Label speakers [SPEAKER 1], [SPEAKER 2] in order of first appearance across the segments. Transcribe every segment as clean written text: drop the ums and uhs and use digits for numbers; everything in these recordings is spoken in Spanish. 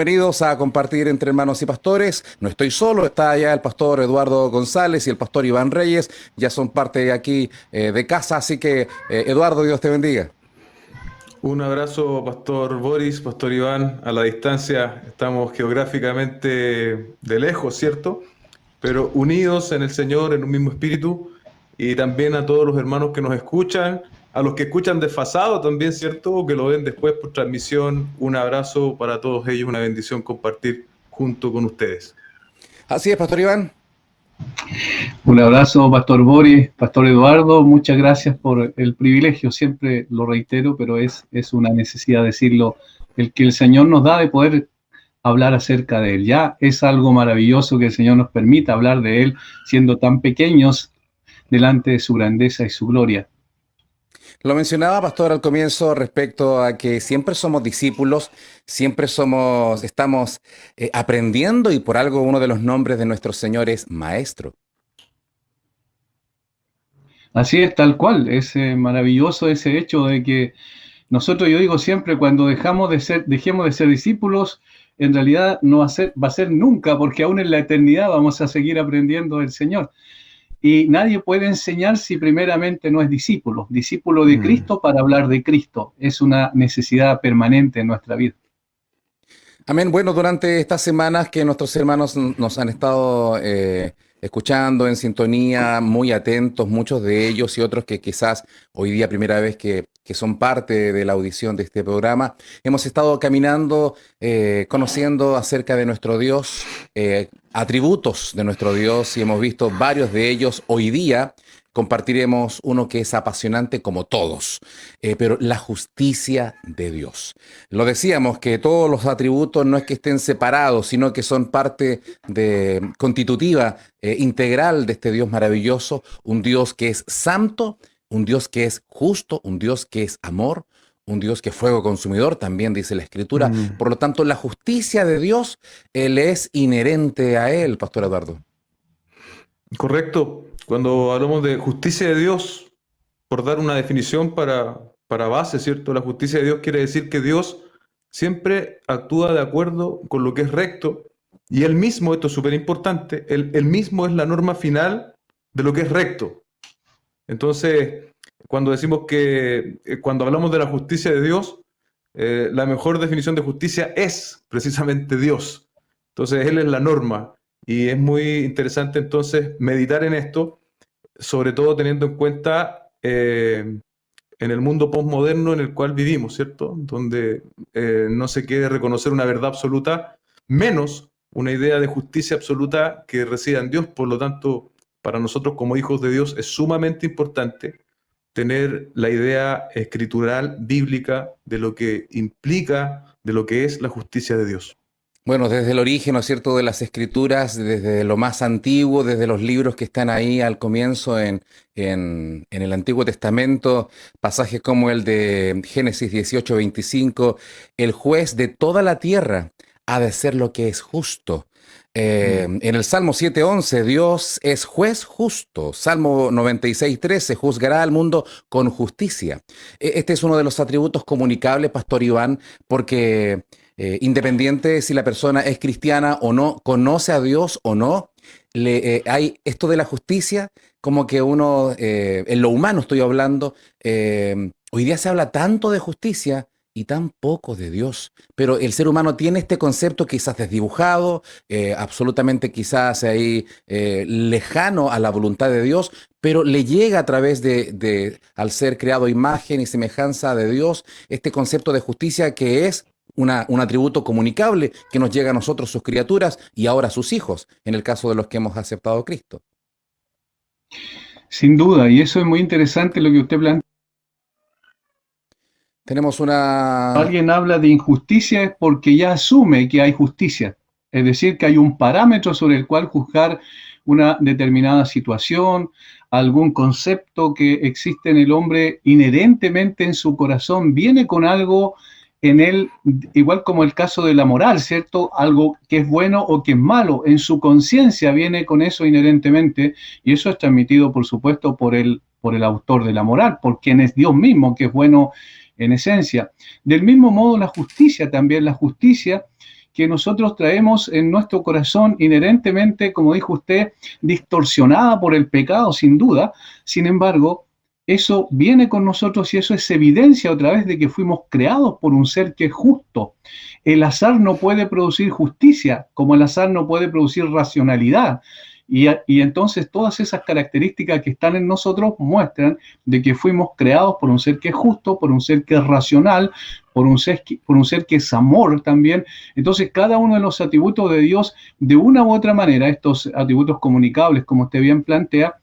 [SPEAKER 1] bienvenidos a compartir entre hermanos y pastores. No estoy solo, está allá el pastor Eduardo González y el pastor Iván Reyes. Ya son parte aquí de casa, así que Eduardo, Dios te bendiga.
[SPEAKER 2] Un abrazo, Pastor Boris, Pastor Iván, a la distancia. Estamos geográficamente de lejos, ¿cierto? Pero unidos en el Señor, en un mismo espíritu. Y también a todos los hermanos que nos escuchan, a los que escuchan desfasado también, ¿cierto? O que lo ven después por transmisión. Un abrazo para todos ellos, una bendición compartir junto con ustedes.
[SPEAKER 1] Así es, pastor Iván.
[SPEAKER 3] Un abrazo, Pastor Boris, Pastor Eduardo, muchas gracias por el privilegio, siempre lo reitero, pero es una necesidad decirlo, el que el Señor nos da de poder hablar acerca de Él. Ya es algo maravilloso que el Señor nos permita hablar de Él siendo tan pequeños delante de su grandeza y su gloria.
[SPEAKER 1] Lo mencionaba, pastor, al comienzo respecto a que siempre somos discípulos, estamos aprendiendo y por algo uno de los nombres de nuestro Señor es Maestro.
[SPEAKER 3] Así es, tal cual, es maravilloso ese hecho de que nosotros, yo digo siempre, cuando dejemos de ser discípulos, en realidad no va a ser nunca, porque aún en la eternidad vamos a seguir aprendiendo del Señor. Y nadie puede enseñar si primeramente no es discípulo. Discípulo de Cristo para hablar de Cristo. Es una necesidad permanente en nuestra vida.
[SPEAKER 1] Amén. Bueno, durante estas semanas que nuestros hermanos nos han estado escuchando en sintonía, muy atentos, muchos de ellos y otros que quizás hoy día primera vez que son parte de la audición de este programa, hemos estado caminando, conociendo acerca de nuestro Dios, atributos de nuestro Dios, y hemos visto varios de ellos. Hoy día compartiremos uno que es apasionante como todos, pero la justicia de Dios. Lo decíamos que todos los atributos no es que estén separados, sino que son parte constitutiva, integral de este Dios maravilloso, un Dios que es santo, un Dios que es justo, un Dios que es amor, un Dios que es fuego consumidor, también dice la Escritura. Por lo tanto, la justicia de Dios, Él es inherente a Él, Pastor Eduardo.
[SPEAKER 2] Correcto. Cuando hablamos de justicia de Dios, por dar una definición para base, ¿cierto? La justicia de Dios quiere decir que Dios siempre actúa de acuerdo con lo que es recto, y Él mismo, esto es súper importante, él mismo es la norma final de lo que es recto. Entonces, cuando decimos cuando hablamos de la justicia de Dios, la mejor definición de justicia es precisamente Dios. Entonces, Él es la norma. Y es muy interesante entonces meditar en esto, sobre todo teniendo en cuenta en el mundo postmoderno en el cual vivimos, ¿cierto? Donde no se quiere reconocer una verdad absoluta, menos una idea de justicia absoluta que resida en Dios. Por lo tanto, para nosotros como hijos de Dios es sumamente importante tener la idea escritural, bíblica, de lo que implica, de lo que es la justicia de Dios.
[SPEAKER 1] Bueno, desde el origen, ¿no es cierto?, de las escrituras, desde lo más antiguo, desde los libros que están ahí al comienzo en el Antiguo Testamento, pasajes como el de Génesis 18:25, el juez de toda la tierra ha de ser lo que es justo. En el Salmo 7:11, Dios es juez justo. Salmo 96:13, juzgará al mundo con justicia. Este es uno de los atributos comunicables, Pastor Iván, porque independiente si la persona es cristiana o no, conoce a Dios o no, hay esto de la justicia, como que uno, en lo humano estoy hablando, hoy día se habla tanto de justicia y tan poco de Dios, pero el ser humano tiene este concepto quizás desdibujado, absolutamente quizás ahí lejano a la voluntad de Dios, pero le llega a través al ser creado a imagen y semejanza de Dios, este concepto de justicia que es un atributo comunicable que nos llega a nosotros, sus criaturas, y ahora a sus hijos, en el caso de los que hemos aceptado a Cristo.
[SPEAKER 3] Sin duda, y eso es muy interesante lo que usted plantea.
[SPEAKER 1] Tenemos una...
[SPEAKER 3] Alguien habla de injusticia es porque ya asume que hay justicia, es decir, que hay un parámetro sobre el cual juzgar una determinada situación, algún concepto que existe en el hombre inherentemente en su corazón, viene con algo en él, igual como el caso de la moral, ¿cierto? Algo que es bueno o que es malo, en su conciencia viene con eso inherentemente, y eso es transmitido, por supuesto, por el autor de la moral, por quien es Dios mismo, que es bueno en esencia. Del mismo modo, la justicia también, la justicia que nosotros traemos en nuestro corazón inherentemente, como dijo usted, distorsionada por el pecado, sin duda. Sin embargo, eso viene con nosotros y eso es evidencia otra vez de que fuimos creados por un ser que es justo. El azar no puede producir justicia, como el azar no puede producir racionalidad. Y entonces todas esas características que están en nosotros muestran de que fuimos creados por un ser que es justo, por un ser que es racional, por un ser que es amor también. Entonces cada uno de los atributos de Dios, de una u otra manera, estos atributos comunicables, como usted bien plantea,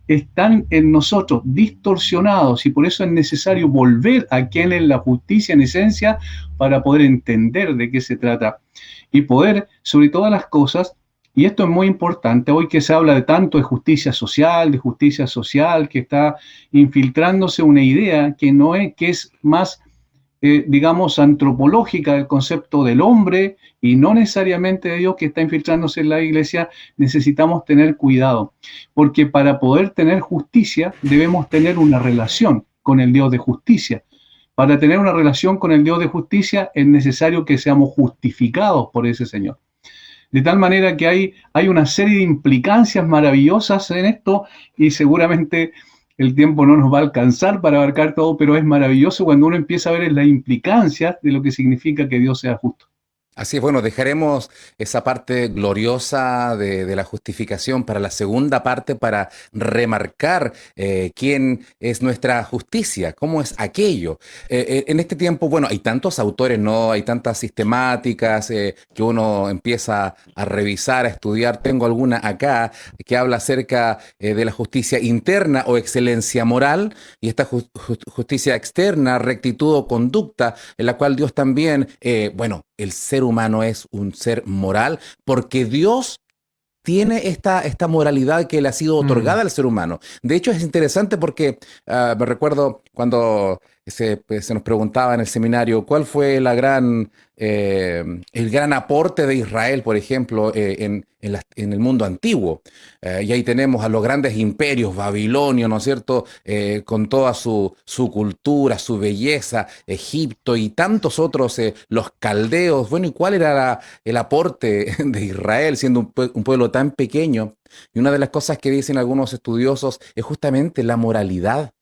[SPEAKER 3] están en nosotros distorsionados y por eso es necesario volver a quien es la justicia en esencia para poder entender de qué se trata y poder, sobre todas las cosas, y esto es muy importante, hoy que se habla de tanto de justicia social, que está infiltrándose una idea que no es, que es más, digamos, antropológica del concepto del hombre y no necesariamente de Dios que está infiltrándose en la iglesia, necesitamos tener cuidado, porque para poder tener justicia debemos tener una relación con el Dios de justicia. Para tener una relación con el Dios de justicia es necesario que seamos justificados por ese Señor. De tal manera que hay una serie de implicancias maravillosas en esto y seguramente el tiempo no nos va a alcanzar para abarcar todo, pero es maravilloso cuando uno empieza a ver las implicancias de lo que significa que Dios sea justo.
[SPEAKER 1] Así es, bueno, dejaremos esa parte gloriosa de la justificación para la segunda parte, para remarcar quién es nuestra justicia, cómo es aquello. En este tiempo, bueno, hay tantos autores, ¿no? Hay tantas sistemáticas que uno empieza a revisar, a estudiar. Tengo alguna acá que habla acerca de la justicia interna o excelencia moral y esta justicia externa, rectitud o conducta, en la cual Dios también, bueno, el ser humano es un ser moral porque Dios tiene esta moralidad que le ha sido otorgada
[SPEAKER 2] Mm.
[SPEAKER 1] al ser humano. De hecho, es interesante porque me recuerdo cuando se nos preguntaba en el seminario cuál fue el gran aporte de Israel, por ejemplo, en el mundo antiguo. Y ahí tenemos a los grandes imperios, Babilonia, ¿no es cierto? Con toda su cultura, su belleza, Egipto y tantos otros, los caldeos. Bueno, ¿y cuál era el aporte de Israel siendo un pueblo tan pequeño? Y una de las cosas que dicen algunos estudiosos es justamente la moralidad.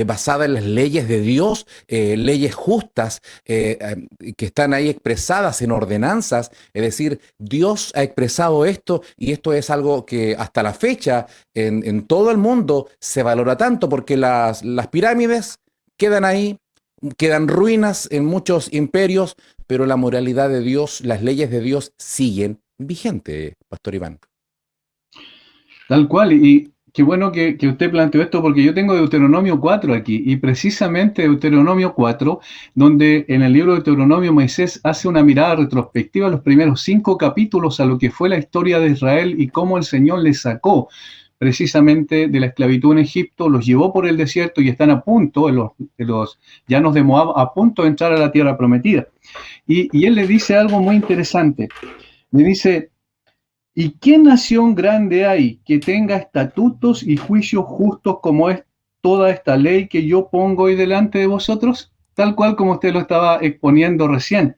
[SPEAKER 1] Basada en las leyes de Dios, leyes justas que están ahí expresadas en ordenanzas, es decir, Dios ha expresado esto y esto es algo que hasta la fecha en todo el mundo se valora tanto porque las pirámides quedan ahí, quedan ruinas en muchos imperios, pero la moralidad de Dios, las leyes de Dios siguen vigentes, Pastor Iván.
[SPEAKER 3] Tal cual, y qué bueno que usted planteó esto porque yo tengo Deuteronomio 4 aquí, y precisamente Deuteronomio 4, donde en el libro de Deuteronomio Moisés hace una mirada retrospectiva a los primeros 5 capítulos a lo que fue la historia de Israel y cómo el Señor les sacó precisamente de la esclavitud en Egipto, los llevó por el desierto y están a punto, en los llanos de Moab, a punto de entrar a la tierra prometida. Y él le dice algo muy interesante, le dice: ¿y qué nación grande hay que tenga estatutos y juicios justos como es toda esta ley que yo pongo hoy delante de vosotros? Tal cual como usted lo estaba exponiendo recién.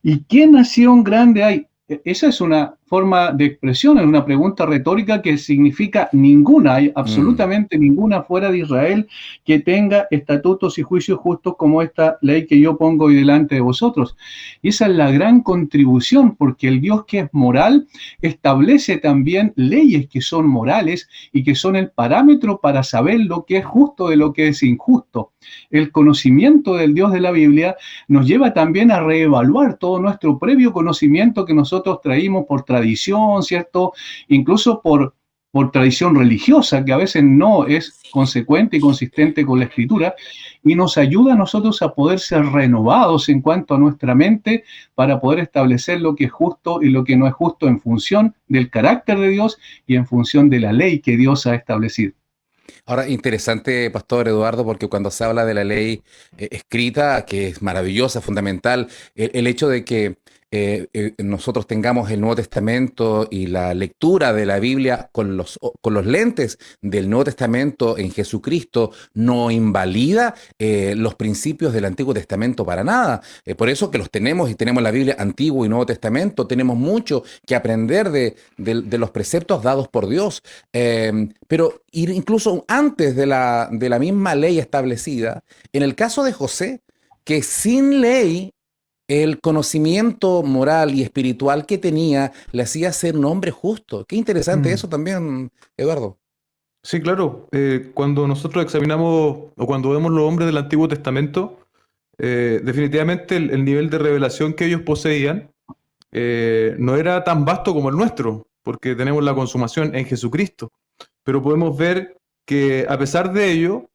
[SPEAKER 3] ¿Y qué nación grande hay? Esa es una forma de expresión, es una pregunta retórica que significa ninguna, hay
[SPEAKER 1] Mm.
[SPEAKER 3] absolutamente ninguna fuera de Israel que tenga estatutos y juicios justos como esta ley que yo pongo hoy delante de vosotros. Y esa es la gran contribución, porque el Dios que es moral establece también leyes que son morales y que son el parámetro para saber lo que es justo de lo que es injusto. El conocimiento del Dios de la Biblia nos lleva también a reevaluar todo nuestro previo conocimiento que nosotros traímos por tradición, ¿cierto? Incluso por tradición religiosa, que a veces no es consecuente y consistente con la escritura, y nos ayuda a nosotros a poder ser renovados en cuanto a nuestra mente para poder establecer lo que es justo y lo que no es justo en función del carácter de Dios y en función de la ley que Dios ha establecido.
[SPEAKER 1] Ahora, interesante, Pastor Eduardo, porque cuando se habla de la ley escrita, que es maravillosa, fundamental, el hecho de que nosotros tengamos el Nuevo Testamento y la lectura de la Biblia con los lentes del Nuevo Testamento en Jesucristo no invalida los principios del Antiguo Testamento para nada. Por eso que los tenemos y tenemos la Biblia Antiguo y Nuevo Testamento, tenemos mucho que aprender de los preceptos dados por Dios. Pero ir incluso antes de la misma ley establecida, en el caso de José, que sin ley el conocimiento moral y espiritual que tenía le hacía ser un hombre justo. Qué interesante
[SPEAKER 2] Mm.
[SPEAKER 1] eso también, Eduardo.
[SPEAKER 2] Sí, claro. Cuando nosotros examinamos o cuando vemos los hombres del Antiguo Testamento, definitivamente el nivel de revelación que ellos poseían no era tan vasto como el nuestro, porque tenemos la consumación en Jesucristo. Pero podemos ver que a pesar de ello,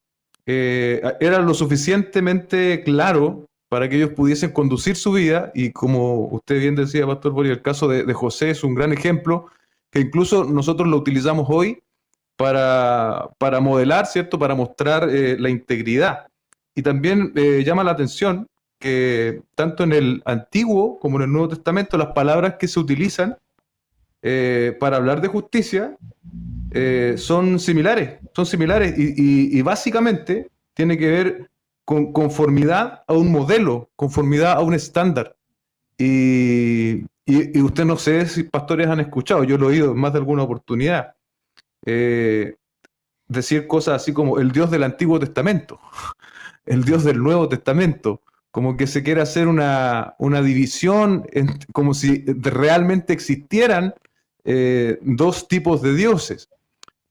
[SPEAKER 2] era lo suficientemente claro para que ellos pudiesen conducir su vida, y como usted bien decía, Pastor Boris, el caso de José es un gran ejemplo, que incluso nosotros lo utilizamos hoy para modelar, ¿cierto? Para mostrar la integridad. Y también llama la atención que tanto en el Antiguo como en el Nuevo Testamento las palabras que se utilizan para hablar de justicia son similares y básicamente tiene que ver con conformidad a un modelo, conformidad a un estándar. Y usted no sé si pastores han escuchado, yo lo he oído en más de alguna oportunidad, eh, decir cosas así como el Dios del Antiguo Testamento, el Dios del Nuevo Testamento, como que se quiere hacer una división, como si realmente existieran dos tipos de dioses.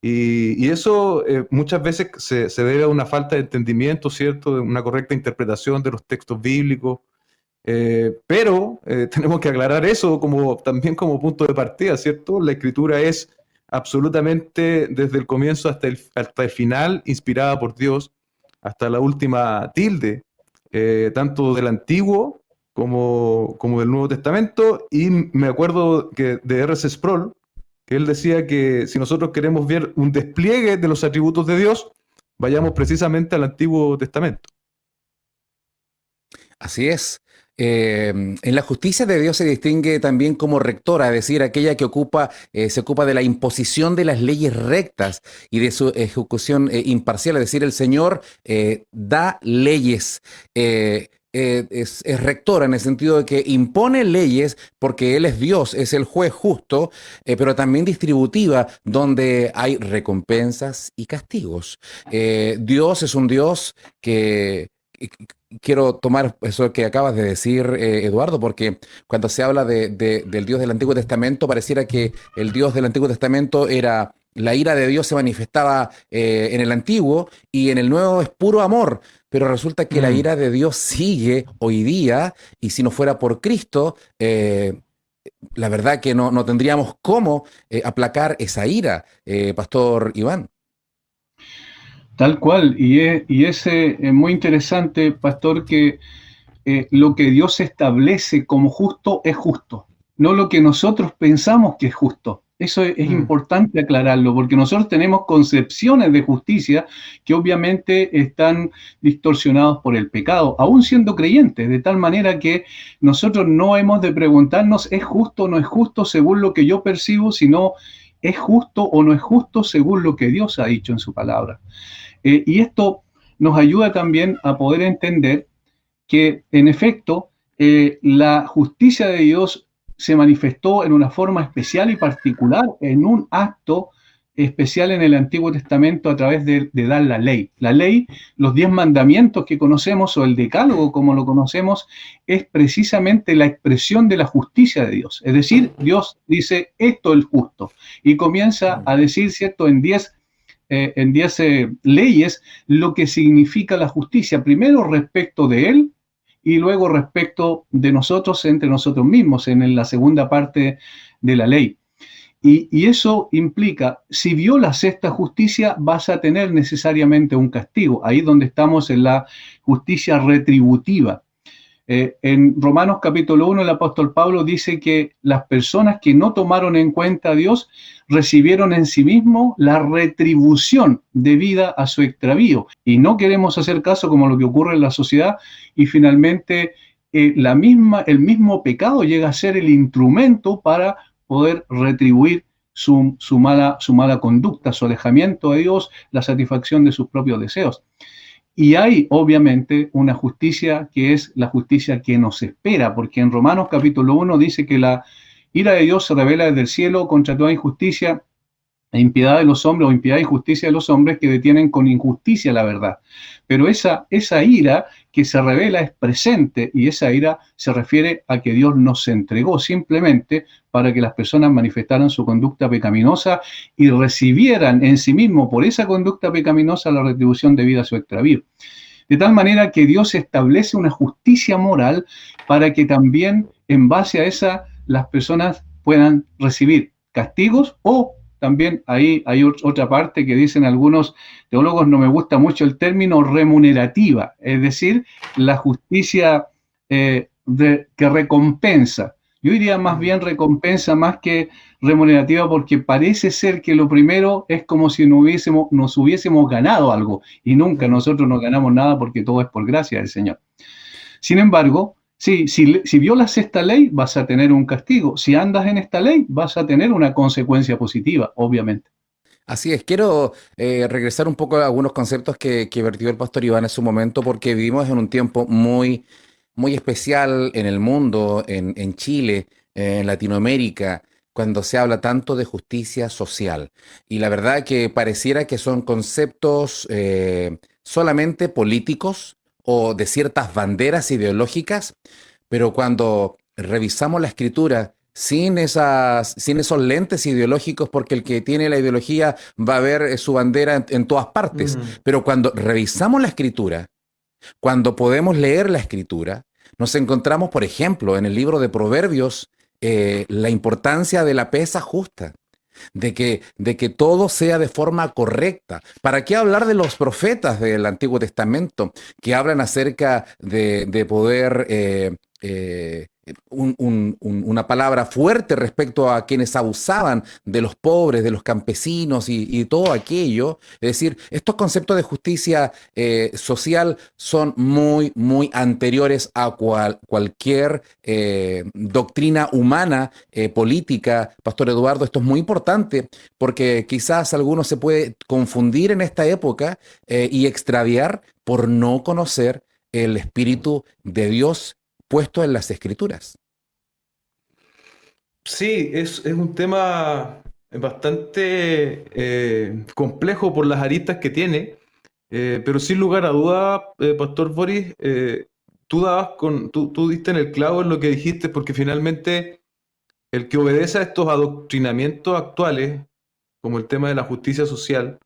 [SPEAKER 2] Y eso muchas veces se debe a una falta de entendimiento, ¿cierto? De una correcta interpretación de los textos bíblicos. Pero tenemos que aclarar eso también como punto de partida, ¿cierto? La escritura es absolutamente desde el comienzo hasta el final inspirada por Dios, hasta la última tilde, tanto del Antiguo como del Nuevo Testamento. Y me acuerdo que de R.C. Sproul, que él decía que si nosotros queremos ver un despliegue de los atributos de Dios, vayamos precisamente al Antiguo Testamento.
[SPEAKER 1] Así es. En la justicia de Dios se distingue también como rectora, es decir, aquella que se ocupa de la imposición de las leyes rectas y de su ejecución imparcial, es decir, el Señor da leyes. Es rectora en el sentido de que impone leyes porque Él es Dios, es el juez justo, pero también distributiva, donde hay recompensas y castigos. Dios es un Dios que quiero tomar eso que acabas de decir, Eduardo, porque cuando se habla del Dios del Antiguo Testamento, pareciera que el Dios del Antiguo Testamento era, la ira de Dios se manifestaba en el Antiguo y en el Nuevo es puro amor, pero resulta que la
[SPEAKER 2] Mm.
[SPEAKER 1] ira de Dios sigue hoy día y si no fuera por Cristo, la verdad que no tendríamos cómo aplacar esa ira, Pastor Iván.
[SPEAKER 3] Tal cual, es muy interesante, pastor, que lo que Dios establece como justo es justo, no lo que nosotros pensamos que es justo. Eso es
[SPEAKER 2] Mm.
[SPEAKER 3] importante aclararlo, porque nosotros tenemos concepciones de justicia que obviamente están distorsionados por el pecado, aún siendo creyentes, de tal manera que nosotros no hemos de preguntarnos ¿es justo o no es justo según lo que yo percibo?, sino ¿es justo o no es justo según lo que Dios ha dicho en su palabra? Y esto nos ayuda también a poder entender que, en efecto, la justicia de Dios se manifestó en una forma especial y particular, en un acto especial en el Antiguo Testamento a través de dar la ley. La ley, los 10 mandamientos que conocemos, o el decálogo como lo conocemos, es precisamente la expresión de la justicia de Dios. Es decir, Dios dice, esto es justo, y comienza a decir, ¿cierto?, en 10 leyes lo que significa la justicia, primero respecto de Él y luego respecto de nosotros entre nosotros mismos, en la segunda parte de la ley. Y eso implica, si violas esta justicia, vas a tener necesariamente un castigo. Ahí es donde estamos en la justicia retributiva. En Romanos capítulo 1, el apóstol Pablo dice que las personas que no tomaron en cuenta a Dios recibieron en sí mismo la retribución debida a su extravío. Y no queremos hacer caso como lo que ocurre en la sociedad y finalmente el mismo pecado llega a ser el instrumento para poder retribuir su mala conducta, su alejamiento de Dios, la satisfacción de sus propios deseos. Y hay obviamente una justicia que es la justicia que nos espera, porque en Romanos capítulo 1 dice que la ira de Dios se revela desde el cielo contra toda injusticia e impiedad de los hombres o impiedad e injusticia de los hombres que detienen con injusticia la verdad. Pero esa ira que se revela es presente y esa ira se refiere a que Dios nos entregó simplemente para que las personas manifestaran su conducta pecaminosa y recibieran en sí mismo por esa conducta pecaminosa la retribución debida a su extravío. De tal manera que Dios establece una justicia moral para que también en base a esa las personas puedan recibir castigos o también ahí hay otra parte que dicen algunos teólogos, no me gusta mucho el término remunerativa, es decir, la justicia que recompensa. Yo diría más bien recompensa más que remunerativa porque parece ser que lo primero es como si nos hubiésemos ganado algo y nunca nosotros nos ganamos nada porque todo es por gracia del Señor. Sin embargo, si violas esta ley, vas a tener un castigo. Si andas en esta ley, vas a tener una consecuencia positiva, obviamente.
[SPEAKER 1] Así es, quiero regresar un poco a algunos conceptos que vertió el pastor Iván en su momento, porque vivimos en un tiempo muy especial en el mundo, en Chile, en Latinoamérica, cuando se habla tanto de justicia social. Y la verdad que pareciera que son conceptos solamente políticos o de ciertas banderas ideológicas, pero cuando revisamos la escritura sin esos lentes ideológicos, porque el que tiene la ideología va a ver su bandera en todas partes,
[SPEAKER 2] Mm.
[SPEAKER 1] pero cuando revisamos la escritura, cuando podemos leer la escritura, nos encontramos, por ejemplo, en el libro de Proverbios, la importancia de la pesa justa, de que todo sea de forma correcta. ¿Para qué hablar de los profetas del Antiguo Testamento que hablan acerca de poder una palabra fuerte respecto a quienes abusaban de los pobres, de los campesinos y todo aquello? Es decir, estos conceptos de justicia social son muy anteriores a cualquier doctrina humana, política. Pastor Eduardo, esto es muy importante porque quizás alguno se puede confundir en esta época y extraviar por no conocer el Espíritu de Dios puesto en las Escrituras.
[SPEAKER 2] Sí, es un tema bastante complejo por las aristas que tiene, pero sin lugar a duda, Pastor Boris, tú diste en el clavo en lo que dijiste, porque finalmente el que obedece a estos adoctrinamientos actuales, como el tema de la justicia social,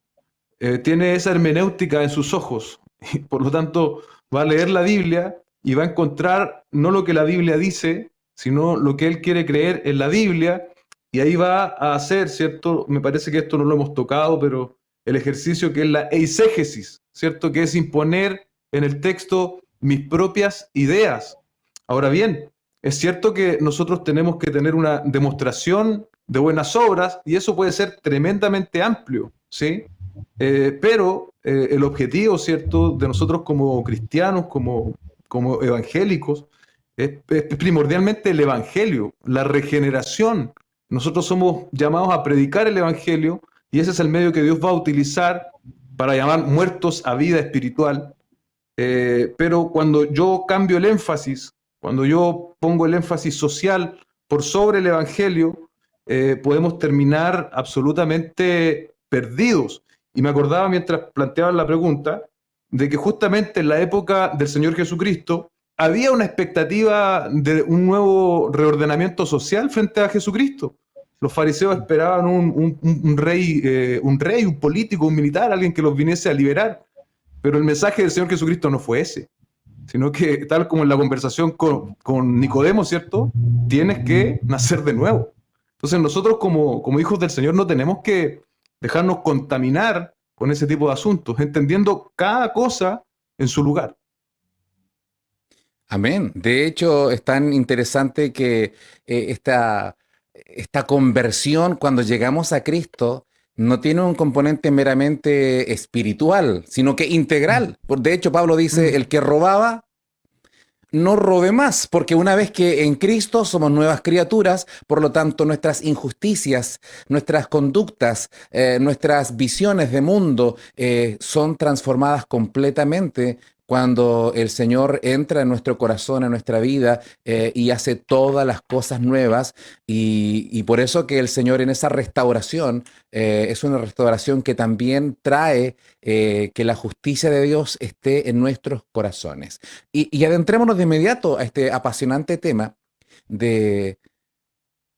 [SPEAKER 2] tiene esa hermenéutica en sus ojos, y por lo tanto va a leer la Biblia y va a encontrar no lo que la Biblia dice, sino lo que él quiere creer en la Biblia, y ahí va a hacer, ¿cierto? Me parece que esto no lo hemos tocado, pero el ejercicio que es la eisegesis, ¿cierto? Que es imponer en el texto mis propias ideas. Ahora bien, es cierto que nosotros tenemos que tener una demostración de buenas obras y eso puede ser tremendamente amplio, ¿sí? Pero el objetivo, ¿cierto?, de nosotros como cristianos, como evangélicos, es primordialmente el evangelio, la regeneración. Nosotros somos llamados a predicar el evangelio y ese es el medio que Dios va a utilizar para llamar muertos a vida espiritual. Pero cuando yo cambio el énfasis, cuando yo pongo el énfasis social por sobre el evangelio, podemos terminar absolutamente perdidos. Y me acordaba mientras planteaban la pregunta de que justamente en la época del Señor Jesucristo había una expectativa de un nuevo reordenamiento social frente a Jesucristo. Los fariseos esperaban un rey, un político, un militar, alguien que los viniese a liberar. Pero el mensaje del Señor Jesucristo no fue ese, sino que tal como en la conversación con Nicodemo, ¿cierto? Tienes que nacer de nuevo. Entonces nosotros como hijos del Señor no tenemos que dejarnos contaminar con ese tipo de asuntos, entendiendo cada cosa en su lugar.
[SPEAKER 1] Amén. De hecho, es tan interesante que esta conversión, cuando llegamos a Cristo, no tiene un componente meramente espiritual, sino que integral. De hecho, Pablo dice,
[SPEAKER 2] Mm.
[SPEAKER 1] el que robaba, no robe más, porque una vez que en Cristo somos nuevas criaturas, por lo tanto nuestras injusticias, nuestras conductas, nuestras visiones de mundo son transformadas completamente cuando el Señor entra en nuestro corazón, en nuestra vida, y hace todas las cosas nuevas. Y por eso que el Señor en esa restauración es una restauración que también trae que la justicia de Dios esté en nuestros corazones. Y adentrémonos de inmediato a este apasionante tema de,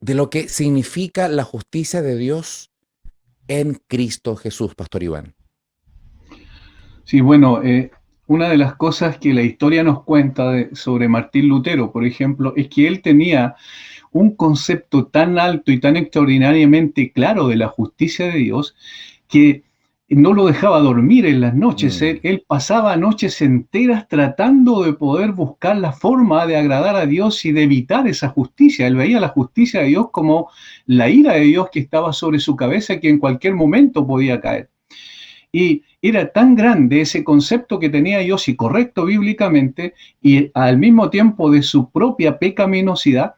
[SPEAKER 1] de lo que significa la justicia de Dios en Cristo Jesús, Pastor Iván.
[SPEAKER 3] Sí, bueno, una de las cosas que la historia nos cuenta sobre Martín Lutero, por ejemplo, es que él tenía un concepto tan alto y tan extraordinariamente claro de la justicia de Dios que no lo dejaba dormir en las noches. Él,
[SPEAKER 1] Mm,
[SPEAKER 3] él pasaba noches enteras tratando de poder buscar la forma de agradar a Dios y de evitar esa justicia. Él veía la justicia de Dios como la ira de Dios que estaba sobre su cabeza, que en cualquier momento podía caer. Y era tan grande ese concepto que tenía Dios y correcto bíblicamente y al mismo tiempo de su propia pecaminosidad,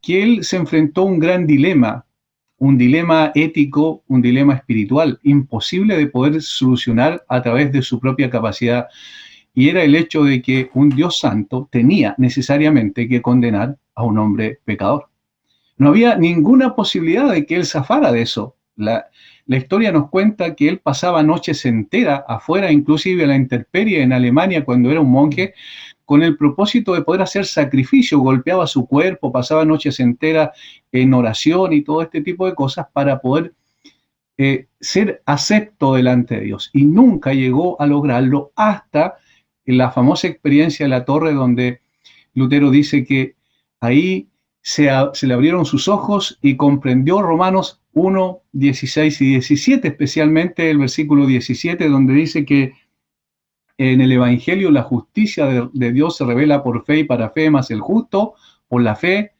[SPEAKER 3] que él se enfrentó a un dilema ético, un dilema espiritual, imposible de poder solucionar a través de su propia capacidad. Y era el hecho de que un Dios santo tenía necesariamente que condenar a un hombre pecador. No había ninguna posibilidad de que él zafara de eso. La historia nos cuenta que él pasaba noches enteras afuera, inclusive a la intemperie en Alemania cuando era un monje, con el propósito de poder hacer sacrificio, golpeaba su cuerpo, pasaba noches enteras en oración y todo este tipo de cosas para poder ser acepto delante de Dios. Y nunca llegó a lograrlo hasta la famosa experiencia de la torre donde Lutero dice que ahí se le abrieron sus ojos y comprendió Romanos 1, 16 y 17, especialmente el versículo 17, donde dice que en el Evangelio la justicia de Dios se revela por fe y para fe, más el justo por la fe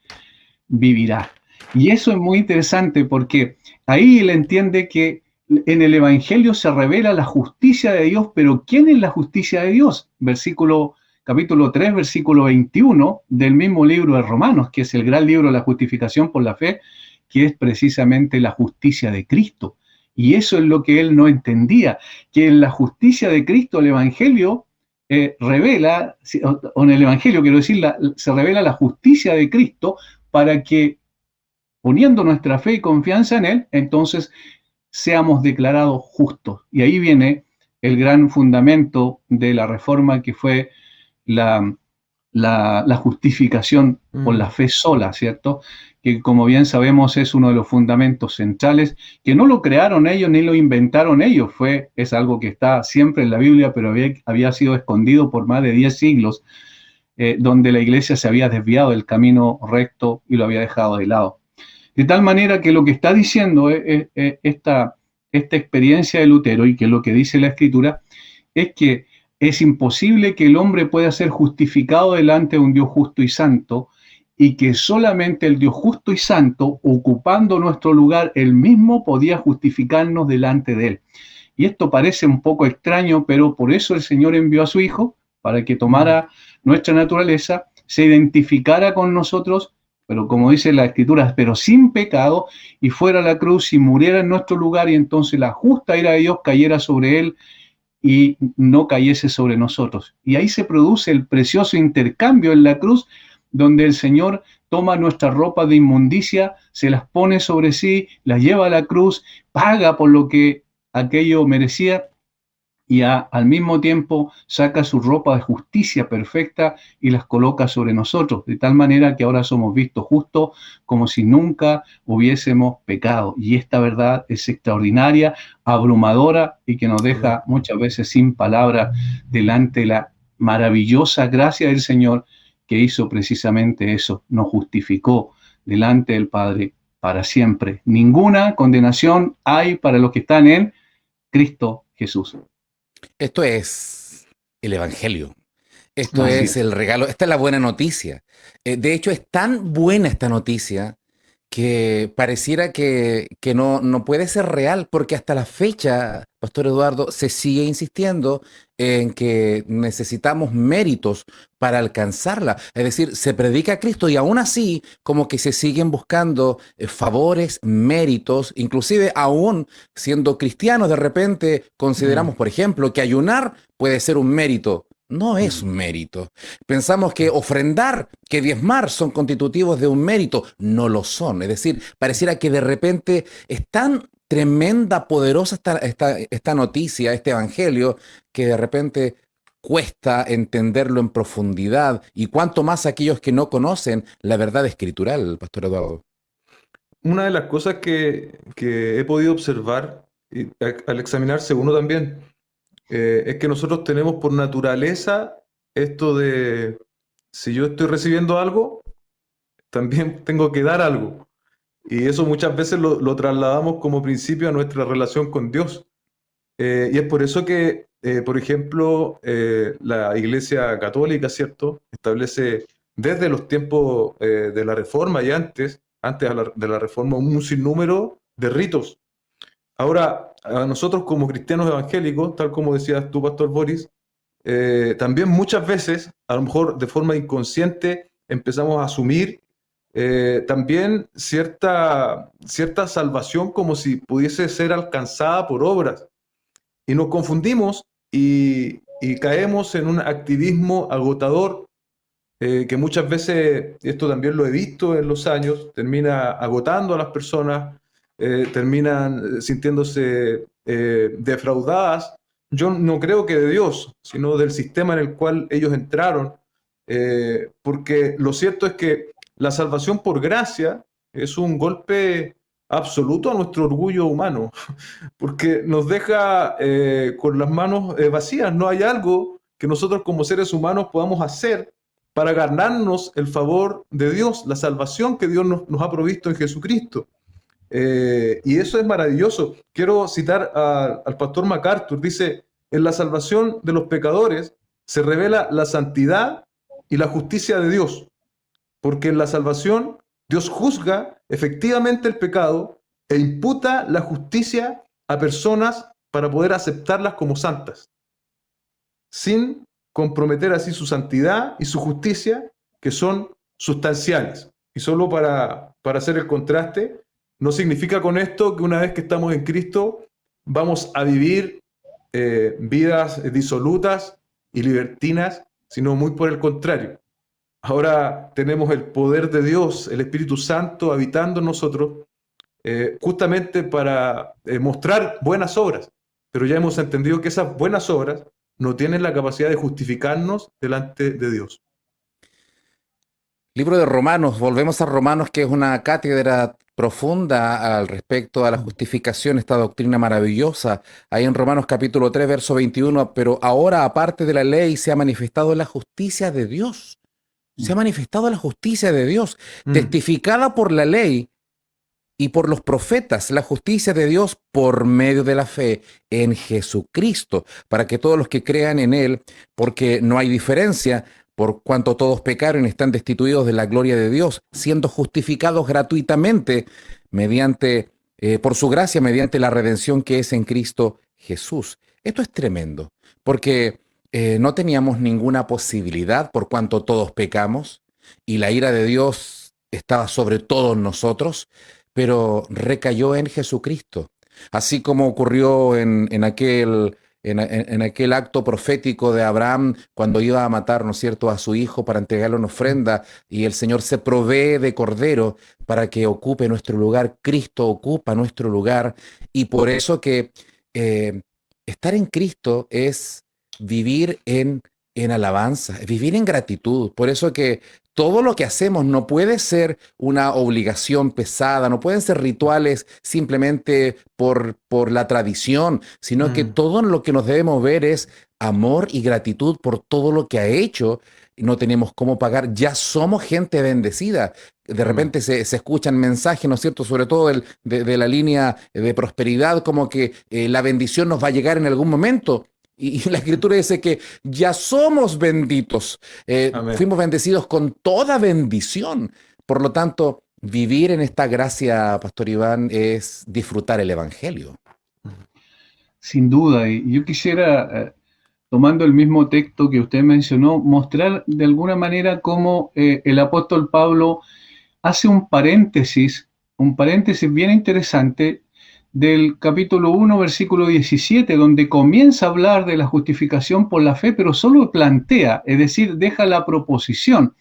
[SPEAKER 3] vivirá. Y eso es muy interesante porque ahí él entiende que en el Evangelio se revela la justicia de Dios, pero ¿quién es la justicia de Dios? Capítulo 3, versículo 21 del mismo libro de Romanos, que es el gran libro de la justificación por la fe, que es precisamente la justicia de Cristo. Y eso es lo que él no entendía, que en la justicia de Cristo el Evangelio revela, o en el Evangelio quiero decir, se revela la justicia de Cristo para que poniendo nuestra fe y confianza en Él, entonces seamos declarados justos. Y ahí viene el gran fundamento de la reforma que fue la, la justificación por la fe sola, ¿cierto? Que como bien sabemos es uno de los fundamentos centrales, que no lo crearon ellos ni lo inventaron ellos, es algo que está siempre en la Biblia, pero había sido escondido por más de 10 siglos, donde la iglesia se había desviado del camino recto y lo había dejado de lado. De tal manera que lo que está diciendo esta experiencia de Lutero y que lo que dice la Escritura es que es imposible que el hombre pueda ser justificado delante de un Dios justo y santo y que solamente el Dios justo y santo, ocupando nuestro lugar, él mismo podía justificarnos delante de él. Y esto parece un poco extraño, pero por eso el Señor envió a su Hijo para que tomara nuestra naturaleza, se identificara con nosotros, pero como dice la Escritura, pero sin pecado, y fuera a la cruz y muriera en nuestro lugar, y entonces la justa ira de Dios cayera sobre él y no cayese sobre nosotros. Y ahí se produce el precioso intercambio en la cruz, donde el Señor toma nuestra ropa de inmundicia, se las pone sobre sí, las lleva a la cruz, paga por lo que aquello merecía y al mismo tiempo saca su ropa de justicia perfecta y las coloca sobre nosotros, de tal manera que ahora somos vistos justos como si nunca hubiésemos pecado. Y esta verdad es extraordinaria, abrumadora y que nos deja muchas veces sin palabras delante de la maravillosa gracia del Señor que hizo precisamente eso, nos justificó delante del Padre para siempre. Ninguna condenación hay para los que están en Cristo Jesús.
[SPEAKER 1] Esto es el Evangelio. Esto
[SPEAKER 3] Así
[SPEAKER 1] es
[SPEAKER 3] es.
[SPEAKER 1] el regalo. Esta es la buena noticia. De hecho, es tan buena esta noticia que pareciera que no puede ser real, porque hasta la fecha, Pastor Eduardo, se sigue insistiendo en que necesitamos méritos para alcanzarla. Es decir, se predica a Cristo y aún así como que se siguen buscando favores, méritos, inclusive aún siendo cristianos, de repente consideramos,
[SPEAKER 2] Mm,
[SPEAKER 1] por ejemplo, que ayunar puede ser un mérito. No es
[SPEAKER 2] mm,
[SPEAKER 1] un mérito. Pensamos que ofrendar, que diezmar son constitutivos de un mérito. No lo son. Es decir, pareciera que de repente es tan tremenda, poderosa esta noticia, este evangelio, que de repente cuesta entenderlo en profundidad. Y cuanto más aquellos que no conocen la verdad escritural, Pastor Eduardo.
[SPEAKER 2] Una de las cosas que he podido observar al examinarse uno también es que nosotros tenemos por naturaleza esto de si yo estoy recibiendo algo, también tengo que dar algo. Y eso muchas veces lo trasladamos como principio a nuestra relación con Dios. Y es por eso que, por ejemplo, la Iglesia Católica, ¿cierto? Establece desde los tiempos de la Reforma y antes de la Reforma, un sinnúmero de ritos. Ahora, a nosotros como cristianos evangélicos, tal como decías tú, Pastor Boris, también muchas veces, a lo mejor de forma inconsciente, empezamos a asumir también cierta salvación como si pudiese ser alcanzada por obras. Y nos confundimos y caemos en un activismo agotador que muchas veces, esto también lo he visto en los años, termina agotando a las personas, terminan sintiéndose defraudadas. Yo no creo que de Dios, sino del sistema en el cual ellos entraron, porque lo cierto es que la salvación por gracia es un golpe absoluto a nuestro orgullo humano, porque nos deja con las manos vacías. No hay algo que nosotros como seres humanos podamos hacer para ganarnos el favor de Dios, la salvación que Dios nos ha provisto en Jesucristo. Y eso es maravilloso. Quiero citar al pastor MacArthur. Dice, en la salvación de los pecadores se revela la santidad y la justicia de Dios, porque en la salvación Dios juzga efectivamente el pecado e imputa la justicia a personas para poder aceptarlas como santas, sin comprometer así su santidad y su justicia, que son sustanciales. Y solo para hacer el contraste, no significa con esto que una vez que estamos en Cristo vamos a vivir vidas disolutas y libertinas, sino muy por el contrario. Ahora tenemos el poder de Dios, el Espíritu Santo habitando en nosotros, justamente para mostrar buenas obras. Pero ya hemos entendido que esas buenas obras no tienen la capacidad de justificarnos delante de Dios.
[SPEAKER 1] Libro de Romanos, volvemos a Romanos, que es una cátedra profunda al respecto a la justificación, esta doctrina maravillosa. Ahí en Romanos capítulo 3, verso 21, pero ahora aparte de la ley se ha manifestado la justicia de Dios. Se ha manifestado la justicia de Dios,
[SPEAKER 2] Mm,
[SPEAKER 1] testificada por la ley y por los profetas, la justicia de Dios por medio de la fe en Jesucristo, para que todos los que crean en Él, porque no hay diferencia, por cuanto todos pecaron y están destituidos de la gloria de Dios, siendo justificados gratuitamente mediante, por su gracia, mediante la redención que es en Cristo Jesús. Esto es tremendo, porque no teníamos ninguna posibilidad por cuanto todos pecamos y la ira de Dios estaba sobre todos nosotros, pero recayó en Jesucristo. Así como ocurrió en aquel acto profético de Abraham cuando iba a matar, ¿no es cierto?, a su hijo para entregarle una ofrenda y el Señor se provee de cordero para que ocupe nuestro lugar. Cristo ocupa nuestro lugar y por eso que eh, estar en Cristo es vivir en alabanza, es vivir en gratitud. Por eso que todo lo que hacemos no puede ser una obligación pesada, no pueden ser rituales simplemente por la tradición, sino que
[SPEAKER 2] mm,
[SPEAKER 1] todo en lo que nos debemos ver es amor y gratitud por todo lo que ha hecho. No tenemos cómo pagar, ya somos gente bendecida. De
[SPEAKER 2] amén.
[SPEAKER 1] repente se escuchan mensajes, ¿no es cierto?, sobre todo de la línea de prosperidad, como que la bendición nos va a llegar en algún momento. Y la escritura dice que ya somos benditos,
[SPEAKER 2] Amén.
[SPEAKER 1] fuimos bendecidos con toda bendición. Por lo tanto, vivir en esta gracia, Pastor Iván, es disfrutar el Evangelio.
[SPEAKER 3] Sin duda. Y yo quisiera, tomando el mismo texto que usted mencionó, mostrar de alguna manera cómo el apóstol Pablo hace un paréntesis bien interesante del capítulo 1, versículo 17, donde comienza a hablar de la justificación por la fe, pero solo plantea, es decir, deja la proposición.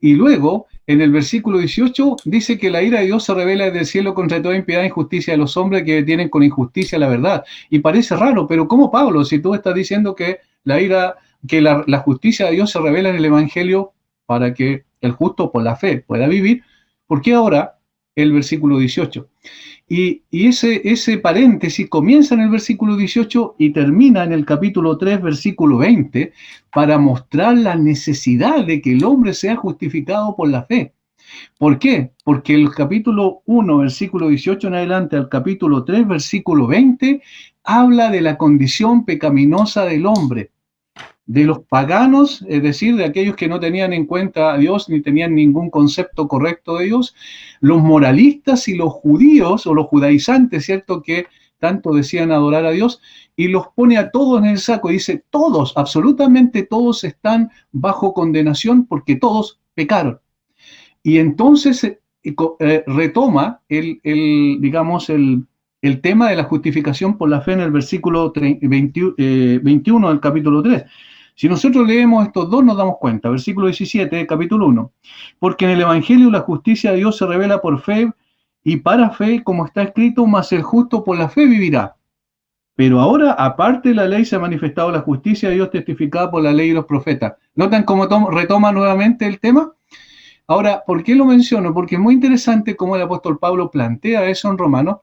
[SPEAKER 3] Y luego, en el versículo 18, dice que la ira de Dios se revela desde el cielo contra toda impiedad e injusticia de los hombres que detienen con injusticia la verdad. Y parece raro, pero ¿cómo, Pablo, si tú estás diciendo que la justicia de Dios se revela en el Evangelio para que el justo por la fe pueda vivir, ¿por qué ahora el versículo 18? Y ese paréntesis comienza en el versículo 18 y termina en el capítulo 3, versículo 20, para mostrar la necesidad de que el hombre sea justificado por la fe. ¿Por qué? Porque el capítulo 1, versículo 18 en adelante, al capítulo 3, versículo 20, habla de la condición pecaminosa del hombre, de los paganos, es decir, de aquellos que no tenían en cuenta a Dios ni tenían ningún concepto correcto de Dios, los moralistas y los judíos o los judaizantes, ¿cierto? Que tanto decían adorar a Dios, y los pone a todos en el saco y dice, todos, absolutamente todos están bajo condenación porque todos pecaron. Y entonces retoma digamos, el tema de la justificación por la fe en el versículo 21 del capítulo 3. Si nosotros leemos estos dos nos damos cuenta, versículo 17, capítulo 1, porque en el Evangelio la justicia de Dios se revela por fe y para fe, como está escrito, mas el justo por la fe vivirá. Pero ahora, aparte de la ley, se ha manifestado la justicia de Dios testificada por la ley y los profetas. ¿Notan cómo retoma nuevamente el tema? Ahora, ¿por qué lo menciono? Porque es muy interesante cómo el apóstol Pablo plantea eso en Romanos,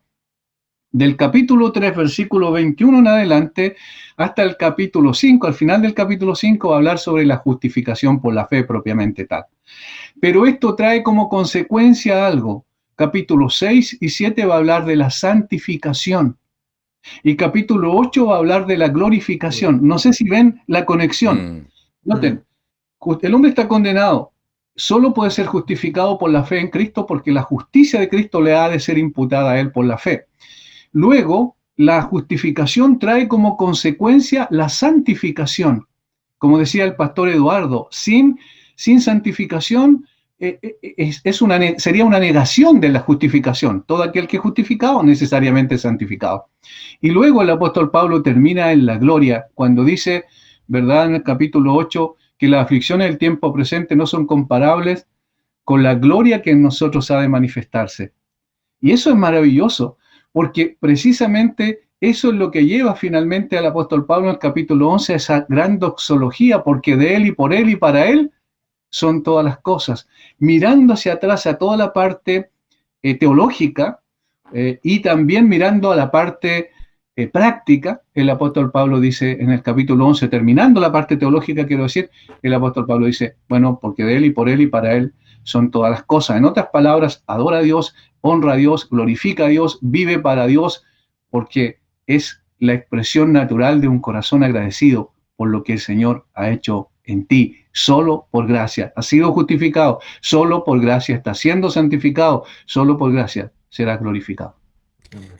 [SPEAKER 3] del capítulo 3, versículo 21 en adelante, hasta el capítulo 5. Al final del capítulo 5 va a hablar sobre la justificación por la fe propiamente tal. Pero esto trae como consecuencia algo. Capítulo 6 y 7 va a hablar de la santificación. Y capítulo 8 va a hablar de la glorificación. No sé si ven la conexión.
[SPEAKER 1] Mm.
[SPEAKER 3] Noten, el hombre está condenado. Solo puede ser justificado por la fe en Cristo porque la justicia de Cristo le ha de ser imputada a él por la fe. Luego, la justificación trae como consecuencia la santificación. Como decía el pastor Eduardo, sin santificación sería una negación de la justificación. Todo aquel que es justificado necesariamente es santificado. Y luego el apóstol Pablo termina en la gloria cuando dice, ¿verdad? En el capítulo 8, que las aflicciones del tiempo presente no son comparables con la gloria que en nosotros ha de manifestarse. Y eso es maravilloso, porque precisamente eso es lo que lleva finalmente al apóstol Pablo en el capítulo 11 a esa gran doxología, porque de él y para él son todas las cosas. Mirando hacia atrás a toda la parte teológica y también mirando a la parte práctica, el apóstol Pablo dice en el capítulo 11, terminando la parte teológica, quiero decir, el apóstol Pablo dice, bueno, porque de él y para él son todas las cosas. En otras palabras, adora a Dios, honra a Dios, glorifica a Dios, vive para Dios, porque es la expresión natural de un corazón agradecido por lo que el Señor ha hecho en ti, solo por gracia. Ha sido justificado, solo por gracia. Está siendo santificado, solo por gracia será glorificado.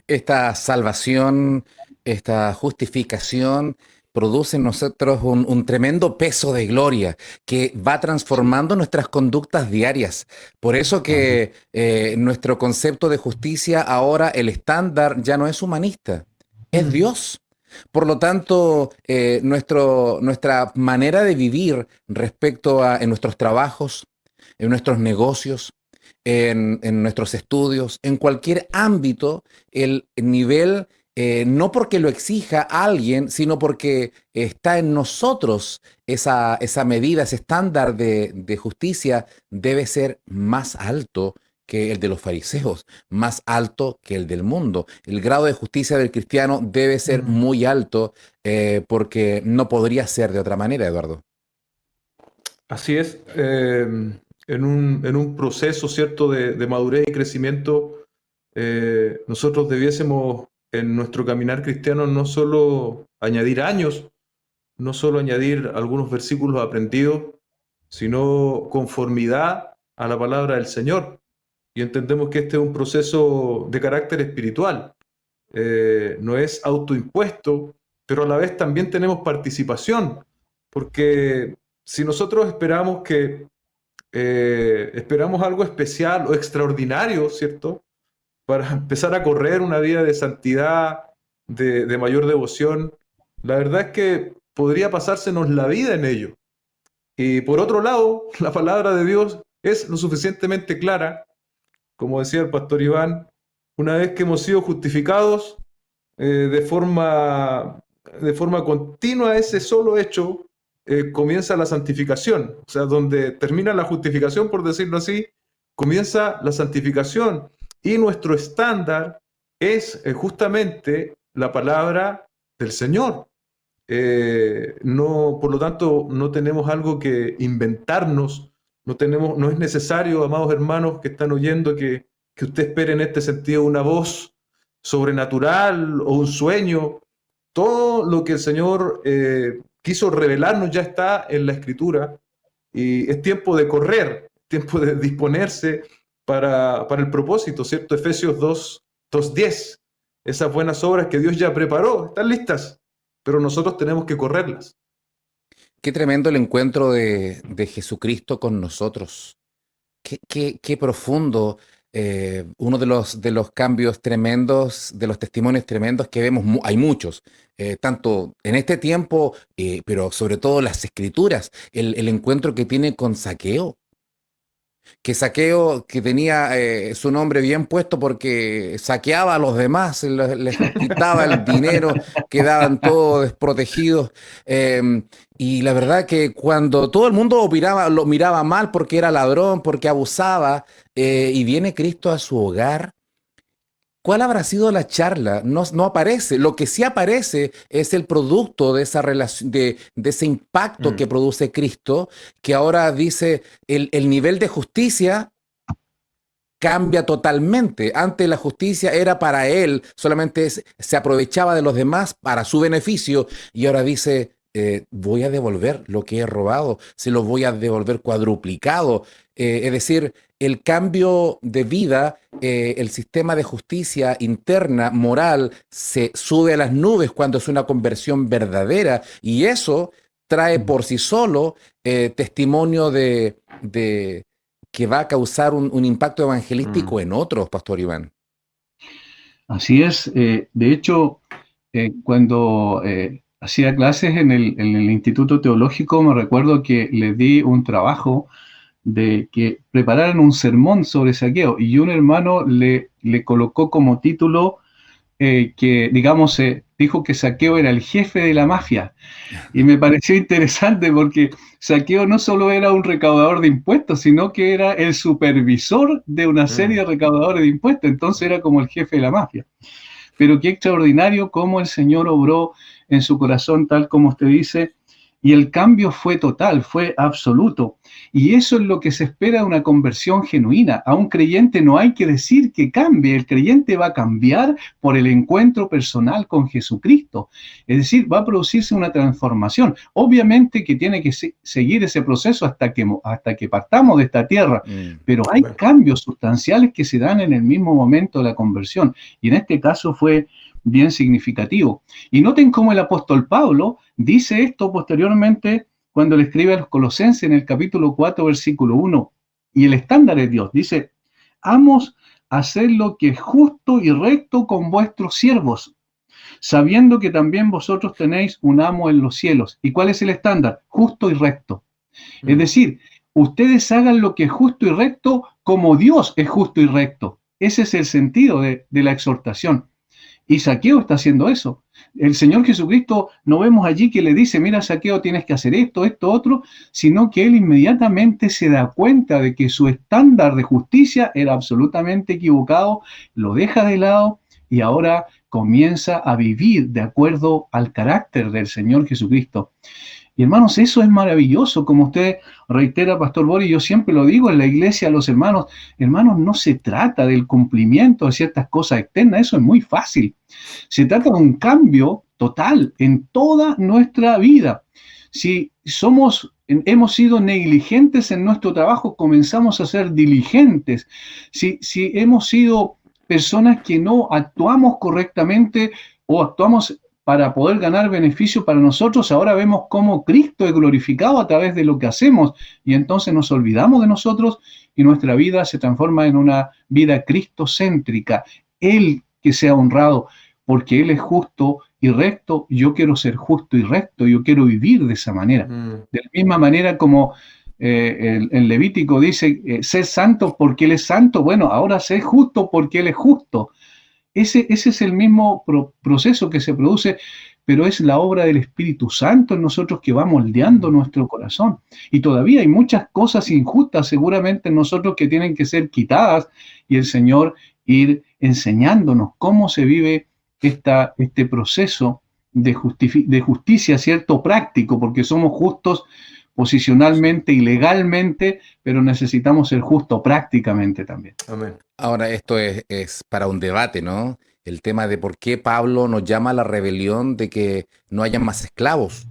[SPEAKER 1] Esta salvación, esta justificación produce en nosotros un tremendo peso de gloria que va transformando nuestras conductas diarias. Por eso que nuestro concepto de justicia ahora, el estándar ya no es humanista, es Dios. Por lo tanto, nuestra manera de vivir respecto a en nuestros trabajos, en nuestros negocios, en nuestros estudios, en cualquier ámbito, el nivel, no porque lo exija alguien, sino porque está en nosotros esa medida, ese estándar de justicia debe ser más alto que el de los fariseos, más alto que el del mundo. El grado de justicia del cristiano debe ser muy alto porque no podría ser de otra manera, Eduardo.
[SPEAKER 2] Así es, en un proceso, ¿cierto?, de madurez y crecimiento, nosotros debiésemos en nuestro caminar cristiano no solo añadir años, no solo añadir algunos versículos aprendidos, sino conformidad a la palabra del Señor. y entendemos que este es un proceso de carácter espiritual. No es autoimpuesto, pero a la vez también tenemos participación, porque si nosotros esperamos algo especial o extraordinario, ¿cierto? Para empezar a correr una vida de santidad, de mayor devoción, la verdad es que podría pasársenos la vida en ello. Y por otro lado, la palabra de Dios es lo suficientemente clara, como decía el pastor Iván, una vez que hemos sido justificados de forma continua, ese solo hecho comienza la santificación. O sea, donde termina la justificación, por decirlo así, comienza la santificación. Y nuestro estándar es justamente la palabra del Señor. No, por lo tanto, no tenemos algo que inventarnos, no es necesario, amados hermanos que están oyendo, que usted espere en este sentido una voz sobrenatural o un sueño. Todo lo que el Señor quiso revelarnos ya está en la Escritura, y es tiempo de correr, tiempo de disponerse para el propósito, ¿cierto? Efesios 2:10. Esas buenas obras que Dios ya preparó, están listas, pero nosotros tenemos que correrlas.
[SPEAKER 1] Qué tremendo el encuentro de Jesucristo con nosotros. Qué profundo. Uno de los cambios tremendos, de los testimonios tremendos que vemos, hay muchos, tanto en este tiempo, pero sobre todo las escrituras, el encuentro que tiene con Zaqueo. Que Zaqueo, que tenía su nombre bien puesto porque saqueaba a los demás, les quitaba el dinero, quedaban todos desprotegidos. Y la verdad que cuando todo el mundo lo miraba mal porque era ladrón, porque abusaba, y viene Cristo a su hogar, ¿cuál habrá sido la charla? No, no aparece. Lo que sí aparece es el producto de esa relación, de ese impacto que produce Cristo, que ahora dice el nivel de justicia cambia totalmente. Antes la justicia era para él, solamente se aprovechaba de los demás para su beneficio, y ahora dice, voy a devolver lo que he robado, se lo voy a devolver cuadruplicado. Es decir, el cambio de vida, el sistema de justicia interna, moral, se sube a las nubes cuando es una conversión verdadera, y eso trae por sí solo testimonio de que va a causar un impacto evangelístico en otros, Pastor Iván.
[SPEAKER 3] Así es. De hecho, cuando hacía clases en el Instituto Teológico, me recuerdo que les di un trabajo de que prepararan un sermón sobre Zaqueo, y un hermano le colocó como título que, digamos, dijo que Zaqueo era el jefe de la mafia. Y me pareció interesante porque Zaqueo no solo era un recaudador de impuestos, sino que era el supervisor de una serie de recaudadores de impuestos. Entonces era como el jefe de la mafia. Pero qué extraordinario cómo el Señor obró en su corazón, tal como usted dice, y el cambio fue total, fue absoluto. Y eso es lo que se espera de una conversión genuina. A un creyente no hay que decir que cambie, el creyente va a cambiar por el encuentro personal con Jesucristo. Es decir, va a producirse una transformación. Obviamente que tiene que seguir ese proceso hasta que partamos de esta tierra, pero hay cambios sustanciales que se dan en el mismo momento de la conversión. Y en este caso fue bien significativo. Y noten cómo el apóstol Pablo dice esto posteriormente cuando le escribe a los Colosenses en el capítulo 4, versículo 1. Y el estándar es Dios. Dice, amos hacer lo que es justo y recto con vuestros siervos, sabiendo que también vosotros tenéis un amo en los cielos. ¿Y cuál es el estándar? Justo y recto. Es decir, ustedes hagan lo que es justo y recto como Dios es justo y recto. Ese es el sentido de la exhortación. Y Zaqueo está haciendo eso. El Señor Jesucristo no vemos allí que le dice, mira Zaqueo, tienes que hacer esto, esto, otro, sino que él inmediatamente se da cuenta de que su estándar de justicia era absolutamente equivocado, lo deja de lado y ahora comienza a vivir de acuerdo al carácter del Señor Jesucristo. Y hermanos, eso es maravilloso, como usted reitera, Pastor Boris, yo siempre lo digo en la iglesia a los hermanos, no se trata del cumplimiento de ciertas cosas externas, eso es muy fácil. Se trata de un cambio total en toda nuestra vida. Si hemos sido negligentes en nuestro trabajo, comenzamos a ser diligentes. Si hemos sido personas que no actuamos correctamente o actuamos para poder ganar beneficio para nosotros, ahora vemos cómo Cristo es glorificado a través de lo que hacemos y entonces nos olvidamos de nosotros y nuestra vida se transforma en una vida cristocéntrica. Él que sea honrado porque Él es justo y recto, yo quiero ser justo y recto, yo quiero vivir de esa manera. De la misma manera como el Levítico dice, ser santo porque Él es santo, bueno, ahora ser justo porque Él es justo. Ese es el mismo proceso que se produce, pero es la obra del Espíritu Santo en nosotros que va moldeando nuestro corazón. Y todavía hay muchas cosas injustas seguramente en nosotros que tienen que ser quitadas y el Señor ir enseñándonos cómo se vive este proceso de justicia, ¿cierto? Práctico, porque somos justos posicionalmente y legalmente, pero necesitamos ser justos prácticamente también.
[SPEAKER 2] Amén.
[SPEAKER 1] Ahora, esto es para un debate, ¿no? El tema de por qué Pablo nos llama a la rebelión de que no haya más esclavos.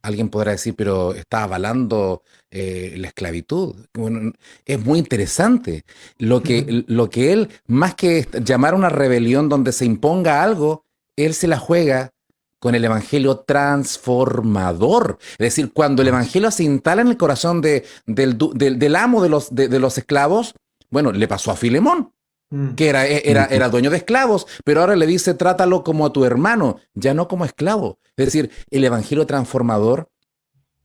[SPEAKER 1] Alguien podrá decir, pero está avalando la esclavitud. Bueno, es muy interesante. Lo que él, más que llamar a una rebelión donde se imponga algo, él se la juega con el evangelio transformador. Es decir, cuando el evangelio se instala en el corazón del amo de los esclavos, bueno, le pasó a Filemón, que era dueño de esclavos, pero ahora le dice, trátalo como a tu hermano, ya no como esclavo. Es decir, el evangelio transformador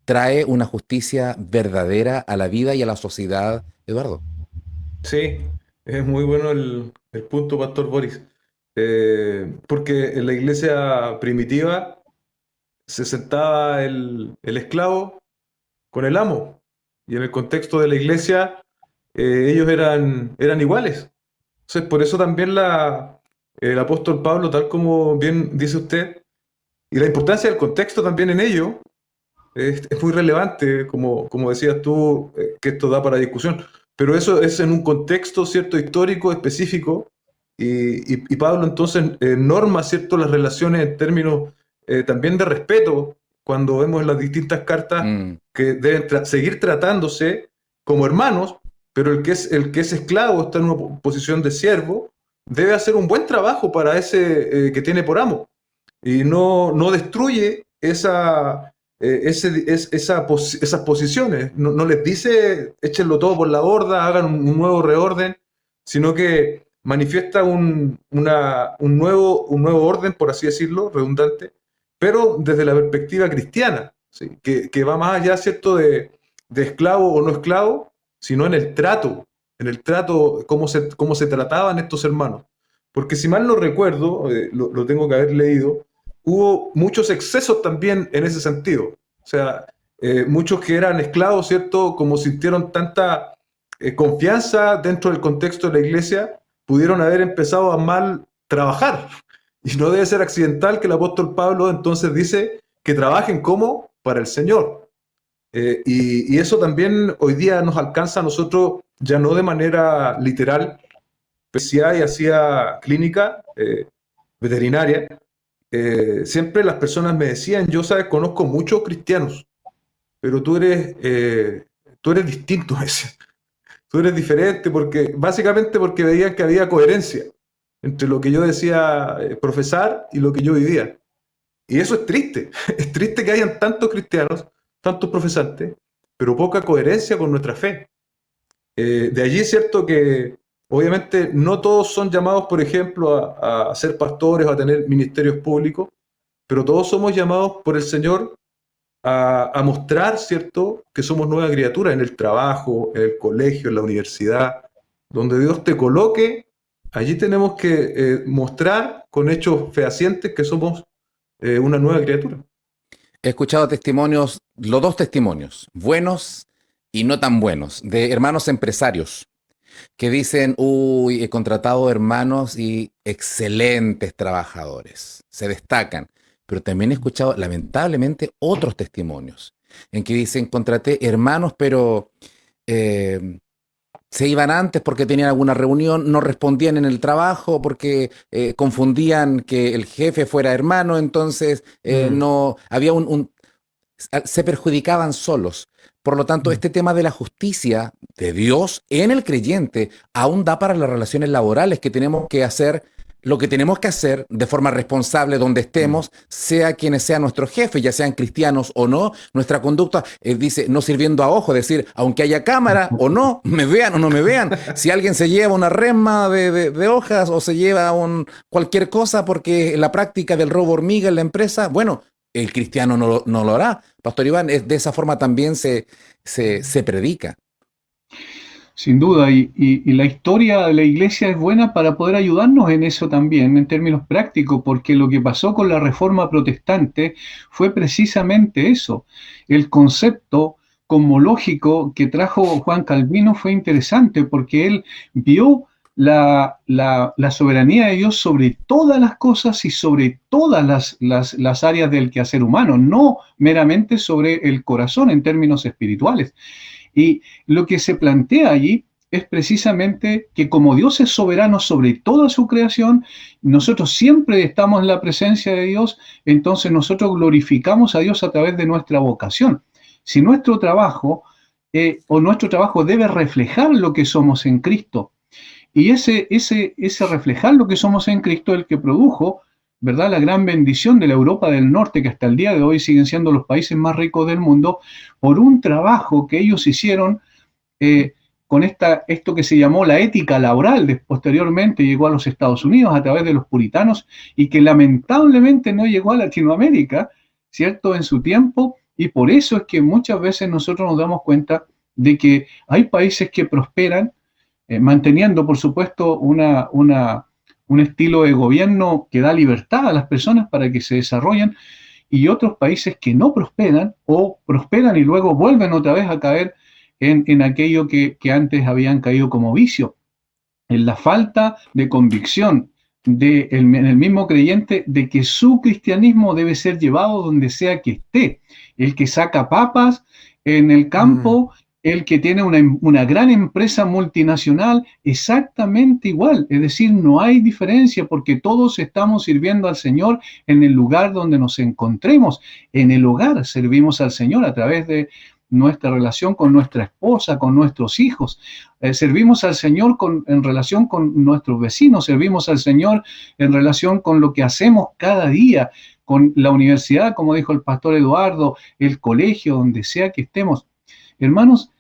[SPEAKER 1] trae una justicia verdadera a la vida y a la sociedad, Eduardo.
[SPEAKER 2] Sí, es muy bueno el punto, Pastor Boris. Porque en la iglesia primitiva se sentaba el esclavo con el amo. Y en el contexto de la iglesia, ellos eran iguales. Entonces, por eso también el apóstol Pablo, tal como bien dice usted, y la importancia del contexto también en ello, es muy relevante, como decías tú, que esto da para discusión. Pero eso es en un contexto, ¿cierto?, histórico, específico, y Pablo entonces norma, ¿cierto?, las relaciones en términos también de respeto, cuando vemos en las distintas cartas
[SPEAKER 1] Mm.
[SPEAKER 2] que deben seguir tratándose como hermanos, pero el que es esclavo, está en una posición de siervo, debe hacer un buen trabajo para ese que tiene por amo, y no destruye esas posiciones. No les dice échenlo todo por la borda, hagan un nuevo reorden, sino que manifiesta un nuevo orden, por así decirlo, redundante, pero desde la perspectiva cristiana, ¿sí? Que va más allá, ¿cierto?, de esclavo o no esclavo, sino en el trato, cómo se trataban estos hermanos. Porque si mal no recuerdo, lo tengo que haber leído, hubo muchos excesos también en ese sentido. O sea, muchos que eran esclavos, ¿cierto? Como sintieron tanta confianza dentro del contexto de la iglesia, pudieron haber empezado a mal trabajar. Y no debe ser accidental que el apóstol Pablo entonces dice que trabajen como para el Señor. Y eso también hoy día nos alcanza a nosotros, ya no de manera literal, pero si hay hacía clínica veterinaria, siempre las personas me decían, yo sabes, conozco muchos cristianos, pero tú eres distinto a ese. Tú eres diferente básicamente porque veían que había coherencia entre lo que yo decía profesar y lo que yo vivía. Y eso es triste. Es triste que hayan tantos cristianos, tantos profesantes, pero poca coherencia con nuestra fe. De allí es cierto que obviamente no todos son llamados, por ejemplo, a ser pastores o a tener ministerios públicos, pero todos somos llamados por el Señor a mostrar, ¿cierto?, que somos nueva criatura en el trabajo, en el colegio, en la universidad, donde Dios te coloque, allí tenemos que mostrar con hechos fehacientes que somos una nueva criatura.
[SPEAKER 1] He escuchado testimonios, los dos testimonios, buenos y no tan buenos, de hermanos empresarios que dicen, uy, he contratado hermanos y excelentes trabajadores, se destacan. Pero también he escuchado, lamentablemente, otros testimonios en que dicen, contraté hermanos, pero se iban antes porque tenían alguna reunión, no respondían en el trabajo porque confundían que el jefe fuera hermano, entonces no había se perjudicaban solos. Por lo tanto, este tema de la justicia de Dios en el creyente aún da para las relaciones laborales que tenemos que hacer lo que tenemos que hacer de forma responsable donde estemos, sea quienes sean nuestros jefes, ya sean cristianos o no, nuestra conducta, dice, no sirviendo a ojo, es decir, aunque haya cámara o no, me vean o no me vean, si alguien se lleva una resma de hojas o se lleva cualquier cosa porque la práctica del robo hormiga en la empresa, bueno, el cristiano no lo hará. Pastor Iván, de esa forma también se predica.
[SPEAKER 3] Sin duda, y la historia de la iglesia es buena para poder ayudarnos en eso también, en términos prácticos, porque lo que pasó con la Reforma Protestante fue precisamente eso. El concepto cosmológico que trajo Juan Calvino fue interesante porque él vio la soberanía de Dios sobre todas las cosas y sobre todas las áreas del quehacer humano, no meramente sobre el corazón en términos espirituales. Y lo que se plantea allí es precisamente que como Dios es soberano sobre toda su creación, nosotros siempre estamos en la presencia de Dios, entonces nosotros glorificamos a Dios a través de nuestra vocación. Si nuestro trabajo o nuestro trabajo debe reflejar lo que somos en Cristo, y ese reflejar lo que somos en Cristo es el que produjo, ¿verdad?, la gran bendición de la Europa del Norte, que hasta el día de hoy siguen siendo los países más ricos del mundo, por un trabajo que ellos hicieron con esto que se llamó la ética laboral, posteriormente llegó a los Estados Unidos a través de los puritanos y que lamentablemente no llegó a Latinoamérica, ¿cierto?, en su tiempo, y por eso es que muchas veces nosotros nos damos cuenta de que hay países que prosperan, manteniendo, por supuesto, un estilo de gobierno que da libertad a las personas para que se desarrollen, y otros países que no prosperan o prosperan y luego vuelven otra vez a caer en aquello que antes habían caído como vicio, en la falta de convicción en el mismo creyente de que su cristianismo debe ser llevado donde sea que esté. El que saca papas en el campo, el que tiene una gran empresa multinacional, exactamente igual. Es decir, no hay diferencia porque todos estamos sirviendo al Señor en el lugar donde nos encontremos. En el hogar servimos al Señor a través de nuestra relación con nuestra esposa, con nuestros hijos. Servimos al Señor en relación con nuestros vecinos, servimos al Señor en relación con lo que hacemos cada día, con la universidad, como dijo el pastor Eduardo, el colegio, donde sea que estemos. Hermanos,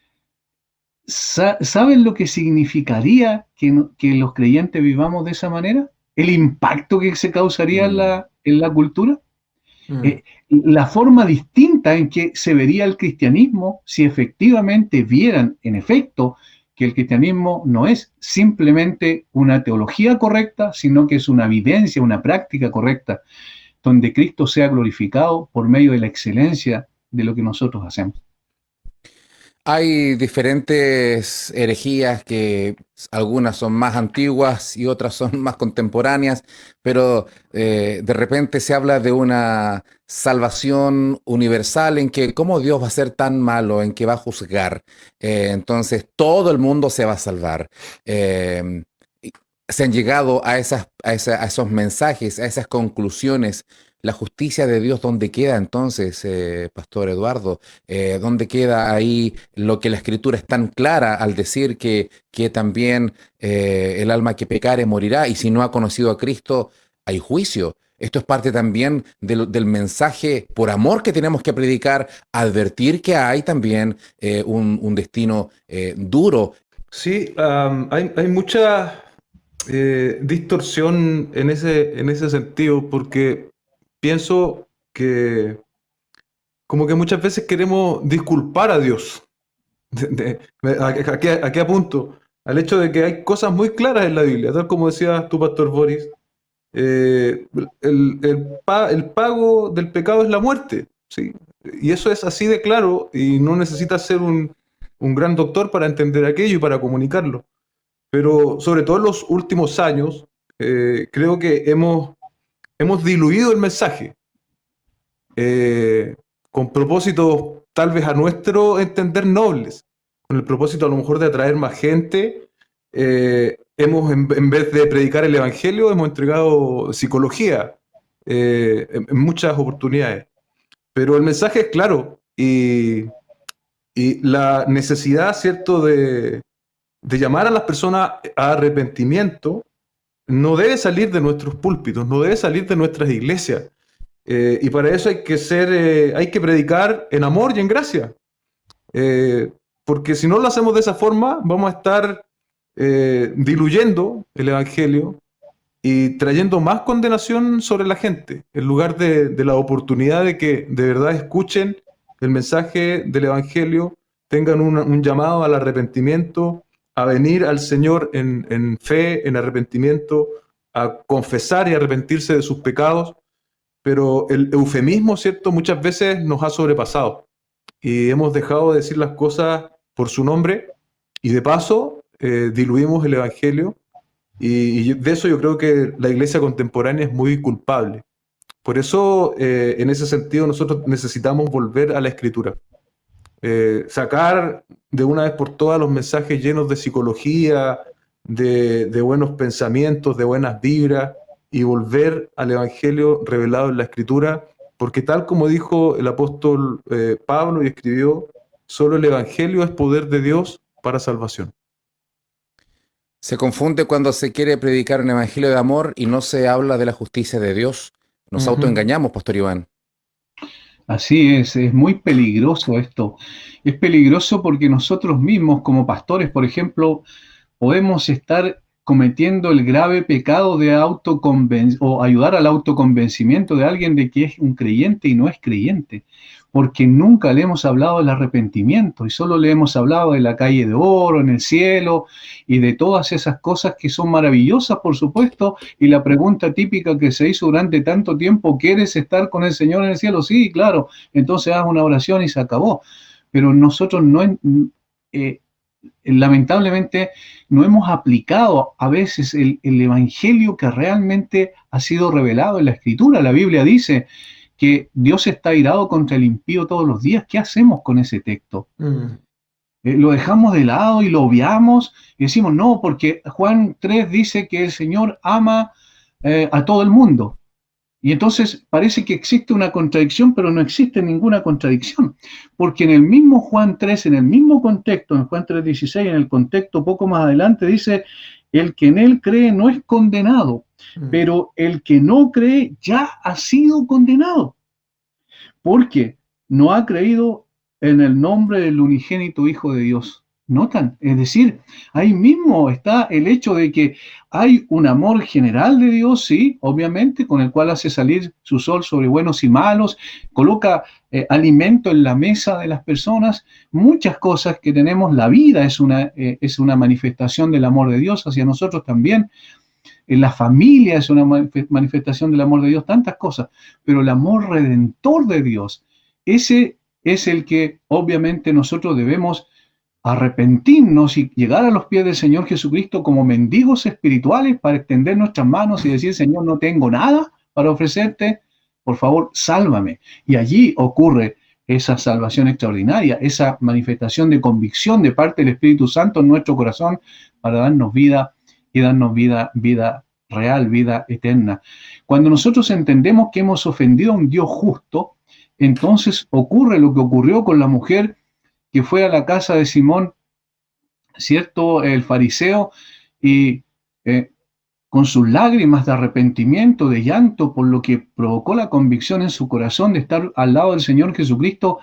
[SPEAKER 3] ¿saben lo que significaría que los creyentes vivamos de esa manera? ¿El impacto que se causaría en la cultura? La forma distinta en que se vería el cristianismo si efectivamente vieran, en efecto, que el cristianismo no es simplemente una teología correcta, sino que es una vivencia, una práctica correcta, donde Cristo sea glorificado por medio de la excelencia de lo que nosotros hacemos.
[SPEAKER 1] Hay diferentes herejías que algunas son más antiguas y otras son más contemporáneas, pero de repente se habla de una salvación universal en que cómo Dios va a ser tan malo, en que va a juzgar. Entonces todo el mundo se va a salvar. Y se han llegado a esos mensajes, a esas conclusiones. La justicia de Dios, ¿dónde queda entonces, Pastor Eduardo? ¿Dónde queda ahí lo que la Escritura es tan clara al decir que también el alma que pecare morirá y si no ha conocido a Cristo hay juicio? Esto es parte también del mensaje por amor que tenemos que predicar, advertir que hay también un destino duro.
[SPEAKER 2] Sí, hay mucha distorsión en ese sentido, porque pienso que como que muchas veces queremos disculpar a Dios. ¿A qué apunto? Al hecho de que hay cosas muy claras en la Biblia, tal como decía tu pastor Boris, el pago del pecado es la muerte, ¿sí? Y eso es así de claro y no necesitas ser un gran doctor para entender aquello y para comunicarlo. Pero sobre todo en los últimos años, creo que hemos diluido el mensaje con propósitos tal vez a nuestro entender nobles, con el propósito a lo mejor de atraer más gente. En vez de predicar el Evangelio, hemos entregado psicología en muchas oportunidades. Pero el mensaje es claro y la necesidad, ¿cierto?, de llamar a las personas a arrepentimiento no debe salir de nuestros púlpitos, no debe salir de nuestras iglesias. Y para eso hay que predicar en amor y en gracia. Porque si no lo hacemos de esa forma, vamos a estar diluyendo el Evangelio y trayendo más condenación sobre la gente, en lugar de la oportunidad de que de verdad escuchen el mensaje del Evangelio, tengan un llamado al arrepentimiento, a venir al Señor en fe, en arrepentimiento, a confesar y arrepentirse de sus pecados. Pero el eufemismo, ¿cierto?, muchas veces nos ha sobrepasado y hemos dejado de decir las cosas por su nombre y de paso diluimos el Evangelio y de eso yo creo que la iglesia contemporánea es muy culpable. Por eso, en ese sentido, nosotros necesitamos volver a la Escritura. Sacar de una vez por todas los mensajes llenos de psicología, de buenos pensamientos, de buenas vibras, y volver al Evangelio revelado en la Escritura, porque tal como dijo el apóstol Pablo y escribió, solo el Evangelio es poder de Dios para salvación.
[SPEAKER 1] Se confunde cuando se quiere predicar un evangelio de amor y no se habla de la justicia de Dios. Nos autoengañamos, Pastor Iván.
[SPEAKER 3] Así es muy peligroso esto. Es peligroso porque nosotros mismos, como pastores, por ejemplo, podemos estar cometiendo el grave pecado de o ayudar al autoconvencimiento de alguien de que es un creyente y no es creyente, porque nunca le hemos hablado del arrepentimiento y solo le hemos hablado de la calle de oro en el cielo y de todas esas cosas que son maravillosas, por supuesto, y la pregunta típica que se hizo durante tanto tiempo, ¿quieres estar con el Señor en el cielo? Sí, claro, entonces haz una oración y se acabó. Pero nosotros lamentablemente no hemos aplicado a veces el evangelio que realmente ha sido revelado en la Escritura. La Biblia dice que Dios está airado contra el impío todos los días. ¿Qué hacemos con ese texto? Lo dejamos de lado y lo obviamos y decimos, no, porque Juan 3 dice que el Señor ama a todo el mundo. Y entonces parece que existe una contradicción, pero no existe ninguna contradicción, porque en el mismo Juan 3, en el mismo contexto, en Juan 3:16, en el contexto poco más adelante, dice, el que en él cree no es condenado, pero el que no cree ya ha sido condenado, porque no ha creído en el nombre del unigénito Hijo de Dios. ¿Notan? Es decir, ahí mismo está el hecho de que hay un amor general de Dios, sí, obviamente, con el cual hace salir su sol sobre buenos y malos, coloca alimento en la mesa de las personas, muchas cosas que tenemos. La vida es una manifestación del amor de Dios hacia nosotros también. En la familia es una manifestación del amor de Dios, tantas cosas, pero el amor redentor de Dios, ese es el que obviamente nosotros debemos arrepentirnos y llegar a los pies del Señor Jesucristo como mendigos espirituales para extender nuestras manos y decir, Señor, no tengo nada para ofrecerte, por favor, sálvame. Y allí ocurre esa salvación extraordinaria, esa manifestación de convicción de parte del Espíritu Santo en nuestro corazón para darnos vida y darnos vida real, vida eterna. Cuando nosotros entendemos que hemos ofendido a un Dios justo, entonces ocurre lo que ocurrió con la mujer que fue a la casa de Simón, ¿cierto?, el fariseo, y con sus lágrimas de arrepentimiento, de llanto, por lo que provocó la convicción en su corazón de estar al lado del Señor Jesucristo,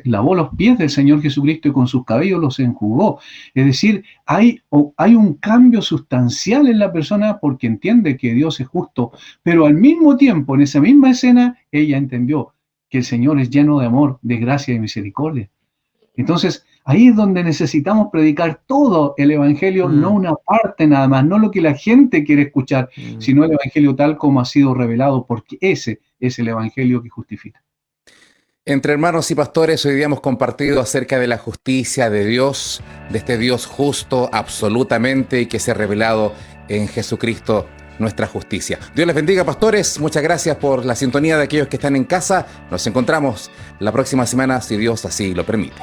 [SPEAKER 3] lavó los pies del Señor Jesucristo y con sus cabellos los enjugó. Es decir, hay un cambio sustancial en la persona porque entiende que Dios es justo, pero al mismo tiempo, en esa misma escena, ella entendió que el Señor es lleno de amor, de gracia y misericordia. Entonces, ahí es donde necesitamos predicar todo el Evangelio, no una parte nada más, no lo que la gente quiere escuchar, sino el Evangelio tal como ha sido revelado, porque ese es el Evangelio que justifica.
[SPEAKER 1] Entre hermanos y pastores, hoy día hemos compartido acerca de la justicia de Dios, de este Dios justo absolutamente y que se ha revelado en Jesucristo, nuestra justicia. Dios les bendiga, pastores. Muchas gracias por la sintonía de aquellos que están en casa. Nos encontramos la próxima semana, si Dios así lo permite.